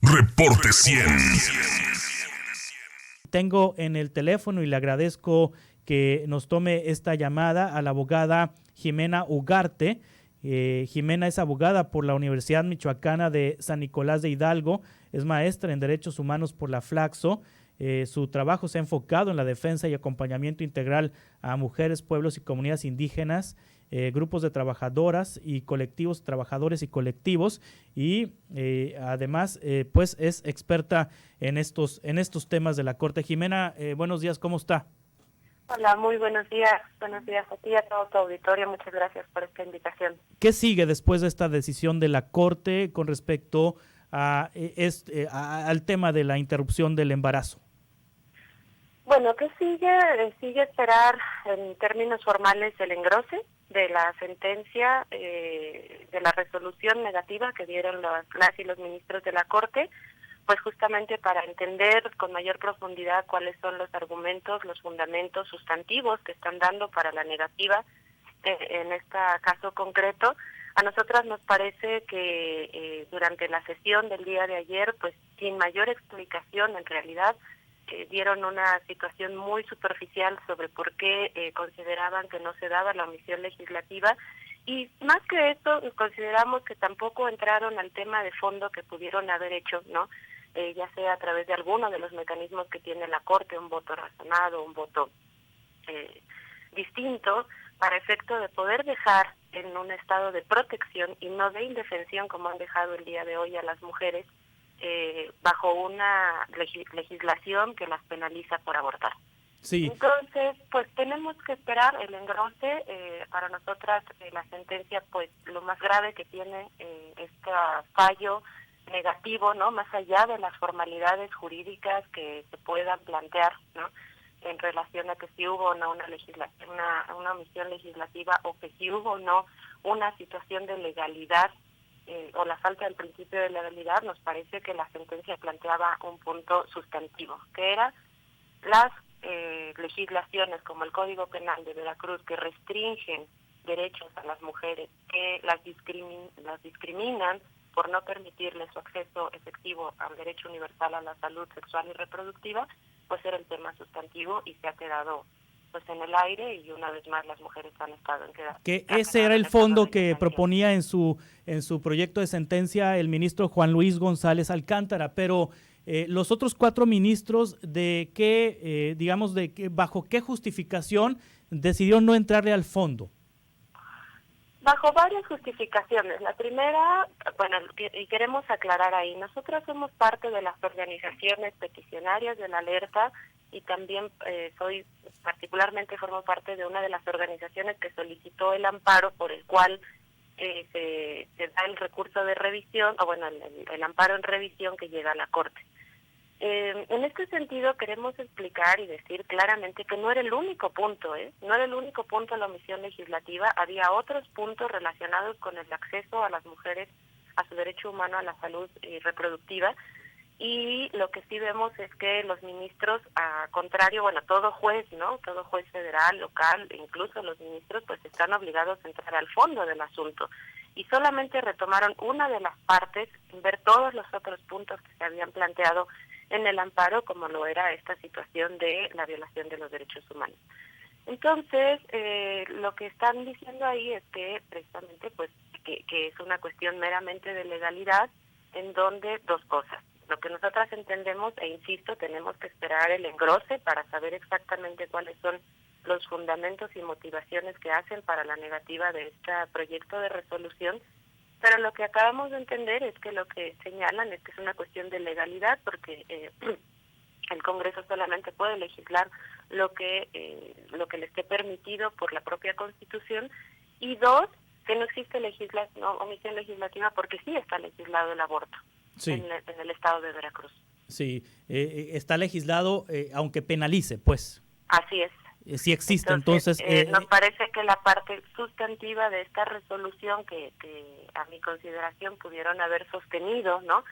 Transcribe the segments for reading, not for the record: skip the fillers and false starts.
Reporte 100. Tengo en el teléfono y le agradezco que nos tome esta llamada a la abogada Jimena Ugarte. Jimena es abogada por la Universidad Michoacana de San Nicolás de Hidalgo, es maestra en Derechos Humanos por la Flaxo. Su trabajo se ha enfocado en la defensa y acompañamiento integral a mujeres, pueblos y comunidades indígenas, grupos de trabajadoras y colectivos, trabajadores y colectivos, y además pues es experta en estos temas de la Corte. Jimena, buenos días, ¿cómo está? Hola, muy buenos días. Buenos días a ti y a todo tu auditorio. Muchas gracias por esta invitación. ¿Qué sigue después de esta decisión de la Corte con respecto a al tema de la interrupción del embarazo? Bueno, ¿qué sigue? Sigue esperar en términos formales el engrose de la sentencia, de la resolución negativa que dieron las y los ministros de la Corte, pues justamente para entender con mayor profundidad cuáles son los argumentos, los fundamentos sustantivos que están dando para la negativa en este caso concreto. A nosotras nos parece que durante la sesión del día de ayer, pues sin mayor explicación en realidad, dieron una situación muy superficial sobre por qué consideraban que no se daba la omisión legislativa, y más que esto consideramos que tampoco entraron al tema de fondo que pudieron haber hecho, ¿no? Ya sea a través de alguno de los mecanismos que tiene la Corte, un voto razonado, un voto distinto, para efecto de poder dejar en un estado de protección y no de indefensión como han dejado el día de hoy a las mujeres, bajo una legislación que las penaliza por abortar. Sí. Entonces, pues tenemos que esperar el engrose. Para nosotras la sentencia, pues lo más grave que tiene este fallo negativo, ¿no? Más allá de las formalidades jurídicas que se puedan plantear, ¿no? En relación a que si hubo o no una omisión legislativa, o que si hubo o no una situación de legalidad o la falta del principio de legalidad, nos parece que la sentencia planteaba un punto sustantivo, que era las legislaciones como el Código Penal de Veracruz, que restringen derechos a las mujeres, que las discriminan por no permitirles su acceso efectivo al derecho universal a la salud sexual y reproductiva, pues era el tema sustantivo y se ha quedado pues en el aire, y una vez más las mujeres han estado en quedar. Que ese era el fondo que proponía en su proyecto de sentencia el ministro Juan Luis González Alcántara, pero los otros 4 ministros, ¿de qué, bajo qué justificación decidieron no entrarle al fondo? Bajo varias justificaciones. La primera, bueno, y queremos aclarar ahí, nosotros somos parte de las organizaciones peticionarias de la alerta, y también particularmente formo parte de una de las organizaciones que solicitó el amparo por el cual se da el recurso de revisión, o bueno, el amparo en revisión que llega a la Corte. En este sentido queremos explicar y decir claramente que no era el único punto, no era el único punto la omisión legislativa, había otros puntos relacionados con el acceso a las mujeres a su derecho humano a la salud reproductiva, y lo que sí vemos es que los ministros, a contrario, bueno, todo juez, ¿no? Todo juez federal, local, incluso los ministros, pues están obligados a entrar al fondo del asunto, y solamente retomaron una de las partes sin ver todos los otros puntos que se habían planteado en el amparo, como lo era esta situación de la violación de los derechos humanos. Entonces, lo que están diciendo ahí es que precisamente pues que es una cuestión meramente de legalidad, en donde dos cosas. Lo que nosotras entendemos, e insisto, tenemos que esperar el engrose para saber exactamente cuáles son los fundamentos y motivaciones que hacen para la negativa de este proyecto de resolución, pero lo que acabamos de entender es que lo que señalan es que es una cuestión de legalidad, porque el Congreso solamente puede legislar lo que le esté permitido por la propia Constitución, y dos, que no existe omisión legislativa porque sí está legislado el aborto. Sí. En el estado de Veracruz. Sí, está legislado, aunque penalice, pues. Así es. Sí existe, entonces... nos parece que la parte sustantiva de esta resolución, que a mi consideración pudieron haber sostenido, ¿no?,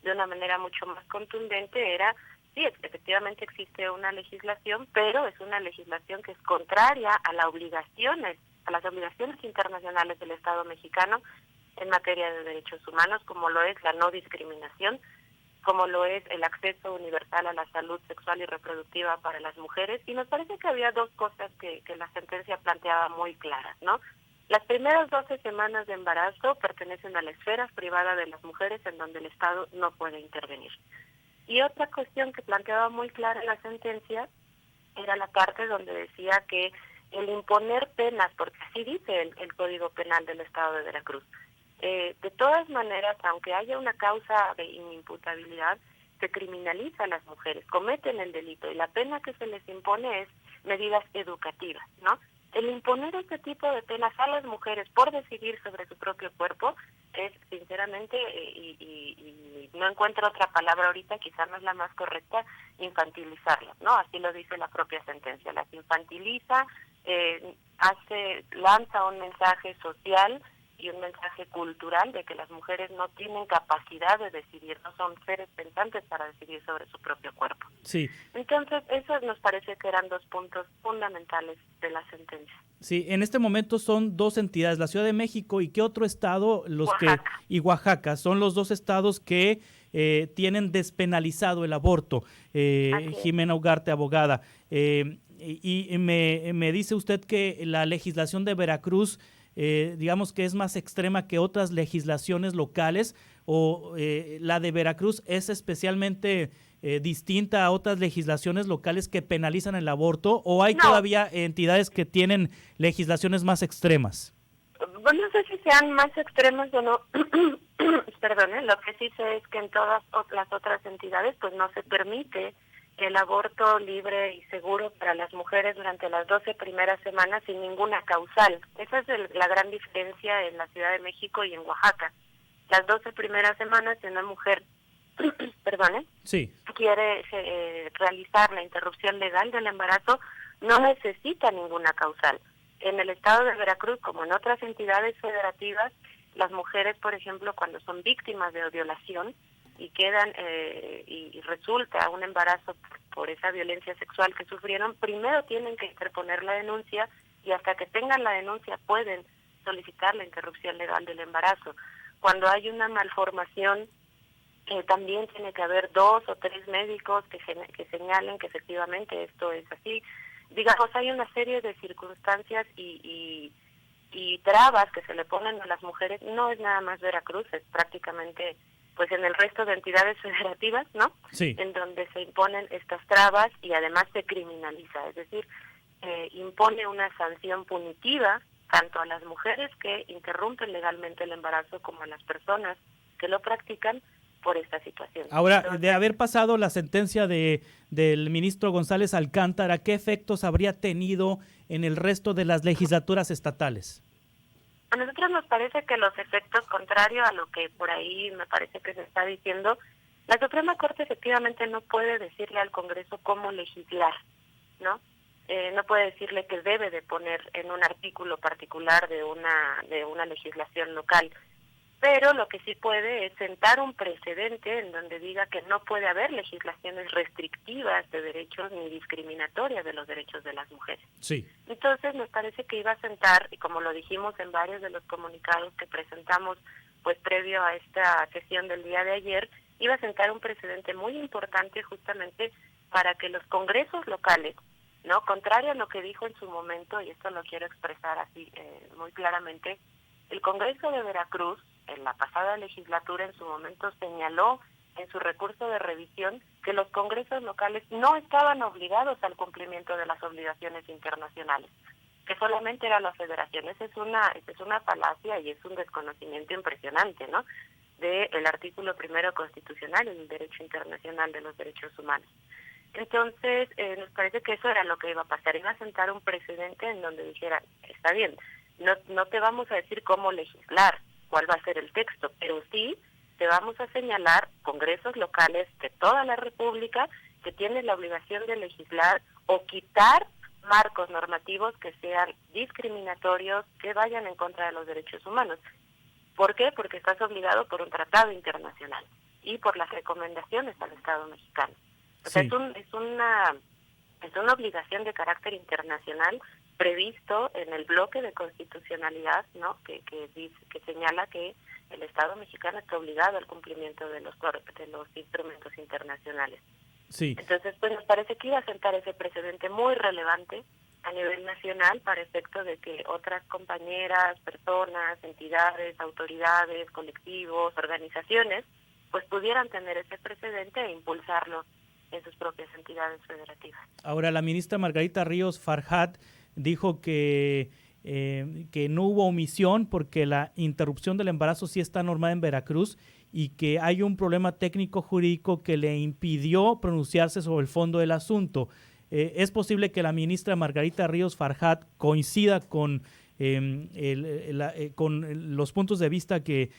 de una manera mucho más contundente, era, sí, efectivamente existe una legislación, pero es una legislación que es contraria a las obligaciones internacionales del Estado mexicano en materia de derechos humanos, como lo es la no discriminación, como lo es el acceso universal a la salud sexual y reproductiva para las mujeres, y nos parece que había dos cosas que la sentencia planteaba muy claras, ¿no? Las primeras 12 semanas de embarazo pertenecen a la esfera privada de las mujeres en donde el Estado no puede intervenir. Y otra cuestión que planteaba muy clara la sentencia era la parte donde decía que el imponer penas, porque así dice el Código Penal del Estado de Veracruz, de todas maneras, aunque haya una causa de inimputabilidad, se criminaliza a las mujeres, cometen el delito y la pena que se les impone es medidas educativas, ¿no? El imponer este tipo de penas a las mujeres por decidir sobre su propio cuerpo es, sinceramente, y no encuentro otra palabra ahorita, quizás no es la más correcta, infantilizarlas, ¿no? Así lo dice la propia sentencia, las infantiliza, lanza un mensaje social y un mensaje cultural de que las mujeres no tienen capacidad de decidir, no son seres pensantes para decidir sobre su propio cuerpo. Sí. Entonces, eso nos parece que eran dos puntos fundamentales de la sentencia. Sí, en este momento son dos entidades, la Ciudad de México y qué otro estado, Oaxaca. Y Oaxaca, son los dos estados que tienen despenalizado el aborto. Jimena Ugarte, abogada. Y me dice usted que la legislación de Veracruz, digamos que es más extrema que otras legislaciones locales, o la de Veracruz es especialmente distinta a otras legislaciones locales que penalizan el aborto, o hay todavía entidades que tienen legislaciones más extremas? Bueno, no sé si sean más extremas o no. Perdón, lo que sí sé es que en todas las otras entidades pues no se permite el aborto libre y seguro para las mujeres durante las 12 primeras semanas sin ninguna causal. Esa es la gran diferencia en la Ciudad de México y en Oaxaca. Las 12 primeras semanas, si una mujer sí, quiere realizar la interrupción legal del embarazo, no necesita ninguna causal. En el estado de Veracruz, como en otras entidades federativas, las mujeres, por ejemplo, cuando son víctimas de violación y quedan y resulta un embarazo por esa violencia sexual que sufrieron, primero tienen que interponer la denuncia y hasta que tengan la denuncia pueden solicitar la interrupción legal del embarazo. Cuando hay una malformación, también tiene que haber 2 o 3 médicos que señalen que efectivamente esto es así. Digamos, hay una serie de circunstancias y trabas que se le ponen a las mujeres. No es nada más Veracruz, es prácticamente pues en el resto de entidades federativas, ¿no? Sí. En donde se imponen estas trabas y además se criminaliza, es decir, impone una sanción punitiva tanto a las mujeres que interrumpen legalmente el embarazo como a las personas que lo practican por esta situación. Ahora, Entonces, de haber pasado la sentencia del ministro González Alcántara, ¿qué efectos habría tenido en el resto de las legislaturas estatales? A nosotros nos parece que los efectos, contrario a lo que por ahí me parece que se está diciendo, la Suprema Corte efectivamente no puede decirle al Congreso cómo legislar, ¿no? No puede decirle que debe de poner en un artículo particular de una legislación local, pero lo que sí puede es sentar un precedente en donde diga que no puede haber legislaciones restrictivas de derechos ni discriminatorias de los derechos de las mujeres. Sí. Entonces me parece que iba a sentar, y como lo dijimos en varios de los comunicados que presentamos pues previo a esta sesión del día de ayer, iba a sentar un precedente muy importante justamente para que los congresos locales, ¿no? Contrario a lo que dijo en su momento, y esto lo quiero expresar así muy claramente, el Congreso de Veracruz, en la pasada legislatura, en su momento señaló en su recurso de revisión que los congresos locales no estaban obligados al cumplimiento de las obligaciones internacionales, que solamente era la federación. Esa es una falacia y es un desconocimiento impresionante, ¿no?, del artículo 1 constitucional y del derecho internacional de los derechos humanos. Entonces, nos parece que eso era lo que iba a pasar. Iba a sentar un precedente en donde dijera, está bien, no te vamos a decir cómo legislar, cuál va a ser el texto, pero sí te vamos a señalar congresos locales de toda la República que tienen la obligación de legislar o quitar marcos normativos que sean discriminatorios, que vayan en contra de los derechos humanos. ¿Por qué? Porque estás obligado por un tratado internacional y por las recomendaciones al Estado mexicano. O sea, Sí. es una obligación de carácter internacional previsto en el bloque de constitucionalidad, ¿no?, que señala que el Estado mexicano está obligado al cumplimiento de los instrumentos internacionales. Sí. Entonces, pues nos parece que iba a sentar ese precedente muy relevante a nivel nacional para efecto de que otras compañeras, personas, entidades, autoridades, colectivos, organizaciones, pues pudieran tener ese precedente e impulsarlo en sus propias entidades federativas. Ahora, la ministra Margarita Ríos Farjat dijo que no hubo omisión porque la interrupción del embarazo sí está normada en Veracruz y que hay un problema técnico jurídico que le impidió pronunciarse sobre el fondo del asunto. ¿Es posible que la ministra Margarita Ríos Farjat coincida con los puntos de vista que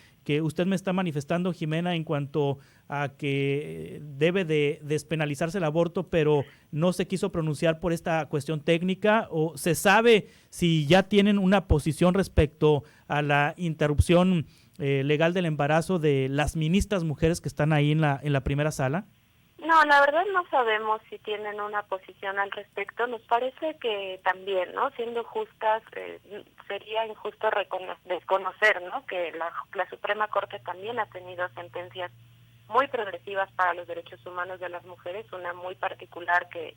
usted me está manifestando, Jimena, en cuanto a que debe de despenalizarse el aborto, pero no se quiso pronunciar por esta cuestión técnica? ¿O se sabe si ya tienen una posición respecto a la interrupción legal del embarazo de las ministras mujeres que están ahí en la primera sala? No, la verdad no sabemos si tienen una posición al respecto. Nos parece que también, ¿no? Siendo justas, sería injusto desconocer, ¿no? Que la Suprema Corte también ha tenido sentencias muy progresivas para los derechos humanos de las mujeres. Una muy particular que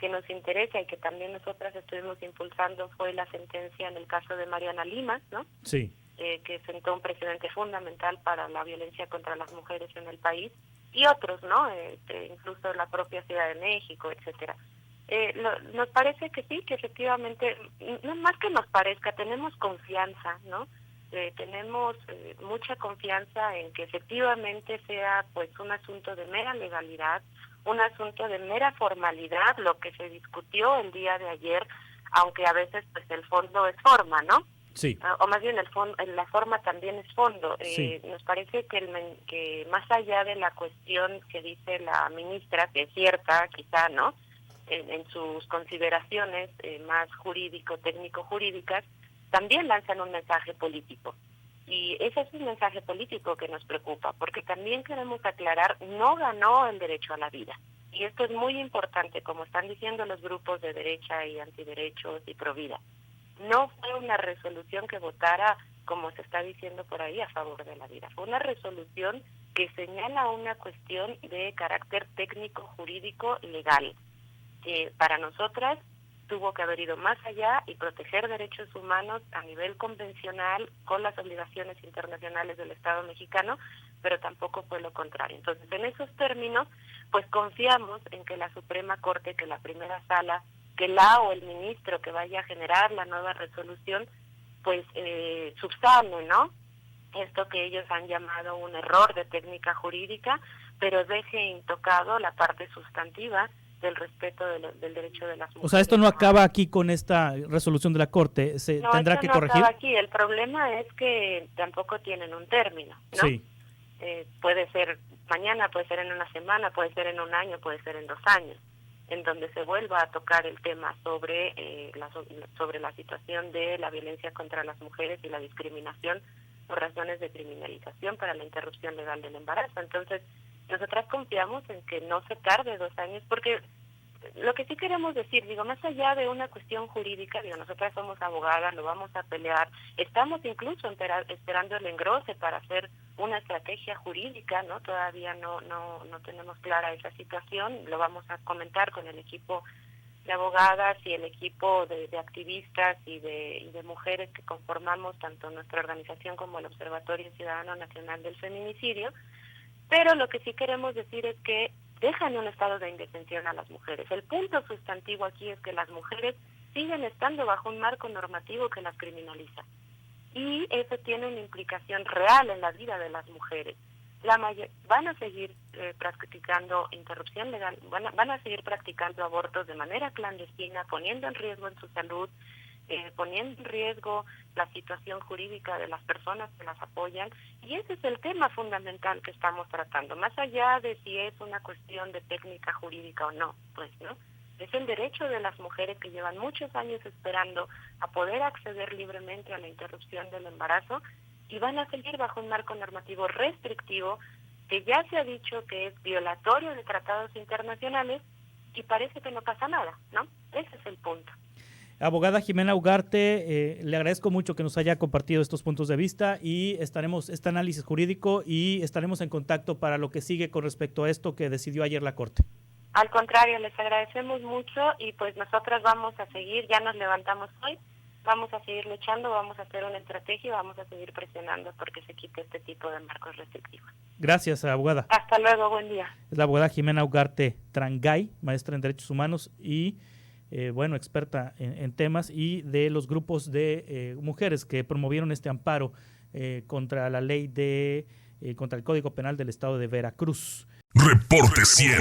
nos interesa y que también nosotras estuvimos impulsando fue la sentencia en el caso de Mariana Limas, ¿no? Sí. Que sentó un precedente fundamental para la violencia contra las mujeres en el país. Y otros, ¿no? Incluso la propia Ciudad de México, etcétera. Nos parece que sí, que efectivamente, no más que nos parezca, tenemos confianza, ¿no? Tenemos mucha confianza en que efectivamente sea pues un asunto de mera legalidad, un asunto de mera formalidad, lo que se discutió el día de ayer, aunque a veces pues el fondo es forma, ¿no? Sí. O más bien la forma también es fondo. Sí. Nos parece que más allá de la cuestión que dice la ministra, que es cierta, quizá, ¿no? En sus consideraciones más técnico-jurídicas, también lanzan un mensaje político. Y ese es un mensaje político que nos preocupa, porque también queremos aclarar, no ganó el derecho a la vida. Y esto es muy importante, como están diciendo los grupos de derecha y antiderechos y provida. No fue una resolución que votara, como se está diciendo por ahí, a favor de la vida. Fue una resolución que señala una cuestión de carácter técnico, jurídico, legal, que para nosotras tuvo que haber ido más allá y proteger derechos humanos a nivel convencional con las obligaciones internacionales del Estado mexicano, pero tampoco fue lo contrario. Entonces, en esos términos, pues confiamos en que la Suprema Corte, que la primera sala, que o el ministro que vaya a generar la nueva resolución, pues subsane, ¿no? Esto que ellos han llamado un error de técnica jurídica, pero deje intocado la parte sustantiva del respeto del derecho de las mujeres. O sea, esto no acaba aquí con esta resolución de la Corte, tendrá que corregir. No acaba aquí. El problema es que tampoco tienen un término, ¿no? Sí. Puede ser mañana, puede ser en una semana, puede ser en un año, puede ser en 2 años, en donde se vuelva a tocar el tema sobre la situación de la violencia contra las mujeres y la discriminación por razones de criminalización para la interrupción legal del embarazo. Entonces, nosotras confiamos en que no se tarde 2 años, porque lo que sí queremos decir, más allá de una cuestión jurídica, nosotras somos abogadas, lo vamos a pelear, estamos incluso esperando el engrose para hacer una estrategia jurídica, ¿no? Todavía no tenemos clara esa situación, lo vamos a comentar con el equipo de abogadas y el equipo de activistas y de mujeres que conformamos tanto nuestra organización como el Observatorio Ciudadano Nacional del Feminicidio, pero lo que sí queremos decir es que dejan un estado de indefensión a las mujeres. El punto sustantivo aquí es que las mujeres siguen estando bajo un marco normativo que las criminaliza. Y eso tiene una implicación real en la vida de las mujeres. Van a seguir practicando interrupción legal, van a seguir practicando abortos de manera clandestina, poniendo en riesgo en su salud, poniendo en riesgo la situación jurídica de las personas que las apoyan, y ese es el tema fundamental que estamos tratando, más allá de si es una cuestión de técnica jurídica o no, pues, ¿no? Es el derecho de las mujeres que llevan muchos años esperando a poder acceder libremente a la interrupción del embarazo, y van a seguir bajo un marco normativo restrictivo que ya se ha dicho que es violatorio de tratados internacionales, y parece que no pasa nada, ¿no? Ese es el punto. Abogada Jimena Ugarte, le agradezco mucho que nos haya compartido estos puntos de vista y estaremos este análisis jurídico y estaremos en contacto para lo que sigue con respecto a esto que decidió ayer la Corte. Al contrario, les agradecemos mucho y pues nosotras vamos a seguir, ya nos levantamos hoy, vamos a seguir luchando, vamos a hacer una estrategia y vamos a seguir presionando porque se quite este tipo de marcos restrictivos. Gracias, abogada. Hasta luego, buen día. Es la abogada Jimena Ugarte Trangay, maestra en Derechos Humanos y experta en temas y de los grupos de mujeres que promovieron este amparo contra la ley contra el Código Penal del Estado de Veracruz. Reporte 100.